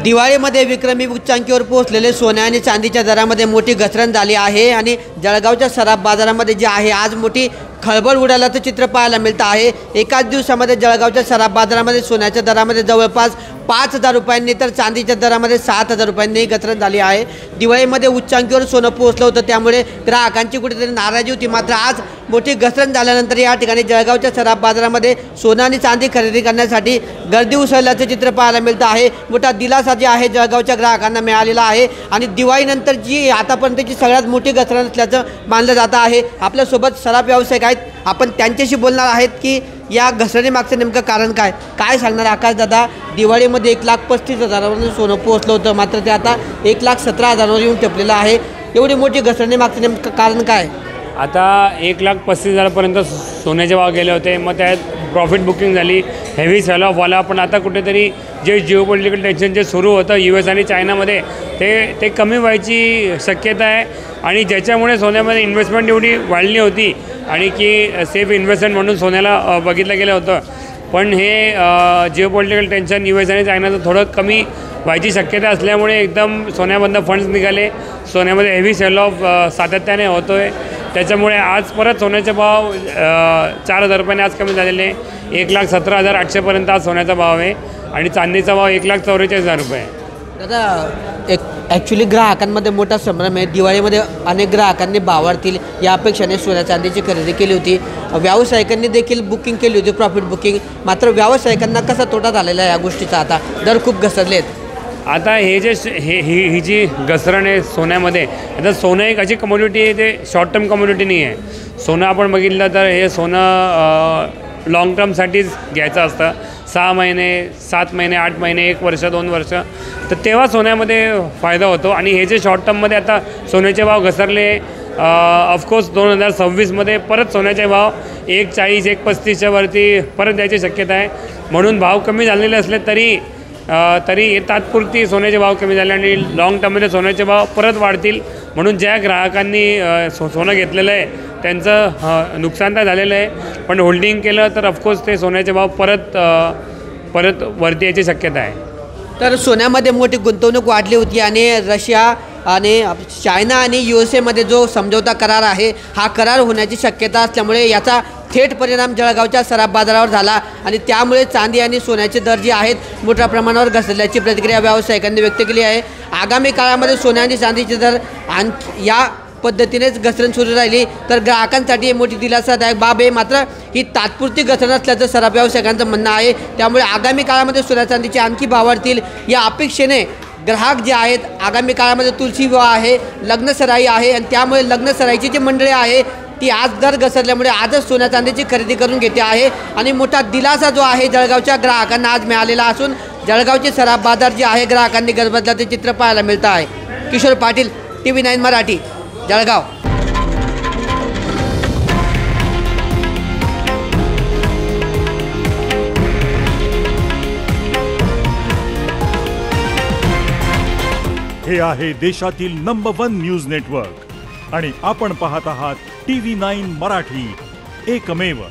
दिवाळीमध्ये विक्रमी उच्चांकीवर पोहोचलेले सोन्या आणि चांदीच्या दरामध्ये मोठी घसरण झाली आहे आणि जळगावच्या सराफ बाजारामध्ये जे आहे आज मोठी खळबळ उडाल्याचं चित्र पाहायला मिळतं आहे। एकाच दिवसामध्ये जळगावच्या सराफ बाजारामध्ये सोन्याच्या दरामध्ये जवळपास 5,000 रुपयांनी तर चांदीच्या दरामध्ये 7,000 रुपयांनी घसरण झाली आहे। दिवाळीमध्ये उच्चांकीवर सोनं पोहोचलं होतं, त्यामुळे ग्राहकांची कुठेतरी नाराजी होती। मात्र आज मोठी घसरण झाल्यानंतर या ठिकाणी जळगावच्या सराफ बाजारामध्ये सोनं आणि चांदी खरेदी करण्यासाठी गर्दी उसळल्याचं चित्र पाहायला मिळतं आहे। मोठा दिलासा जे आहे जळगावच्या ग्राहकांना मिळालेला आहे आणि दिवाळीनंतर जी आतापर्यंतची सगळ्यात मोठी घसरण असल्याचं मानलं जातं आहे। आपल्यासोबत सराफ व्यावसायिक आहेत, आपण त्यांच्याशी बोलणार आहेत की या घसरणीमागचं नेमकं कारण काय सांगणार आकाश दादा? दिवाळीमध्ये 1,35,000 सोनं पोहोचलं होतं, मात्र ते आता 1,17,000 येऊन टपलेलं आहे। एवढी मोठी घसरणीमागचं नेमकं कारण काय? आता 1,35,000पर्यंत सोन्याचे भाव गेले होते, मग त्यात प्रॉफिट बुकिंग झाली, हेवी सेल ऑफ वाला। पण आता कुठेतरी जे जिओपॉलिटिकल टेन्शन जे सुरू होतं US आणि चायनामध्ये ते कमी व्हायची शक्यता आहे आणि ज्याच्यामुळे सोन्यामध्ये इन्व्हेस्टमेंट एवढी वाढली होती आणि की सेफ इन्व्हेस्टमेंट म्हणून सोन्याला बघितलं गेलं होतं। पण हे जिओपॉलिटिकल टेन्शन US आणि चायनाचं थोडं कमी व्हायची शक्यता असल्यामुळे एकदम सोन्यामधनं फंड्स निघाले, सोन्यामध्ये हेवी सेल ऑफ सातत्याने होतो आहे। त्याच्यामुळे आज परत सोन्याचे भाव 4,000 रुपयाने आज कमी झालेले, 1,17,800पर्यंत आज सोन्याचा भाव आहे आणि चांदीचा भाव 1,44,000 रुपये आहे। दादा, ॲक्च्युली ग्राहकांमध्ये मोठा संभ्रम आहे। दिवाळीमध्ये अनेक ग्राहकांनी भावार्थील या अपेक्षेने सोन्या चांदीची खरेदी केली होती, व्यावसायिकांनी देखील बुकिंग केली होती, प्रॉफिट बुकिंग। मात्र व्यावसायिकांना कसा तोटा झालेला आहे या गोष्टीचा? आता दर खूप घसरले आहेत। आता ही जी घसरण आहे सोन्यामध्ये, आता सोनं एक अशी कम्युनिटी आहे, ते शॉर्ट टर्म कम्युनिटी नाही आहे। सोनं आपण बघितलं तर हे सोनं लाँग टर्मसाठीच घ्यायचं असतं, 6 महिने 7 महिने 8 महिने 1 वर्ष 2 वर्ष, तर तेव्हा सोन्यामध्ये फायदा होतो। आणि हे जे शॉर्ट टर्ममध्ये आता सोन्याचे भाव घसरले, ऑफकोर्स 2026मध्ये परत सोन्याचे भाव 1,40 1,35च्या वरती परत द्यायची शक्यता आहे। म्हणून भाव कमी झालेले असले तरी तात्पुरती सोन्याचे भाव कमी झाले आणि लाँग टर्ममध्ये सोन्याचे भाव परत वाढतील। म्हणून ज्या ग्राहकांनी सोनं घेतलेलं आहे त्यांचं नुकसान तर झालेलं आहे, पण होल्डिंग केलं तर ऑफकोर्स ते सोन्याचे भाव परत वरती यायची शक्यता आहे। तर सोन्यामध्ये मोठी गुंतवणूक वाढली होती आणि रशिया आणि चायना आणि USA जो समझौता करार आहे, हा करार होण्याची शक्यता असल्यामुळे याचा थेट परिणाम जळगावच्या सराफ बाजारावर झाला आणि त्यामुळे चांदी आणि सोन्याचे दर जे आहेत मोठ्या प्रमाणावर घसरल्याची प्रतिक्रिया व्यावसायिकांनी व्यक्त केली आहे। आगामी काळामध्ये सोन्या आणि चांदीचे दर या पद्धतीनेच घसरण सुरू राहिली तर ग्राहकांसाठी मोठी दिलासादायक बाब आहे। मात्र ही तात्पुरती घसरण असल्याचं सराफ व्यावसायिकांचं म्हणणं आहे। त्यामुळे आगामी काळामध्ये सोन्या चांदीचे आणखी भाव वाढतील या अपेक्षेने ग्राहक जे आहेत, आगामी काळामध्ये तुलसी विवाह आहे, लग्नसराई आहे आणि त्यामुळे लग्नसराईची जी मंडळी आहे ती आज दर घसरल्यामुळे आजच सोन्या चांदीची खरेदी करून घेते आहे आणि मोठा दिलासा जो आहे जळगावच्या ग्राहकांना आज मिळालेला असून जळगावचे सराफ बाजार जे आहे ग्राहकांनी गजबजल्याचे चित्र पाहायला मिळतं आहे। किशोर पाटील, TV9 मराठी, जळगाव। हे आहे देशातील नंबर 1 न्यूज नेटवर्क आणि आपण पाहत आहात TV9 मराठी, एकमेव।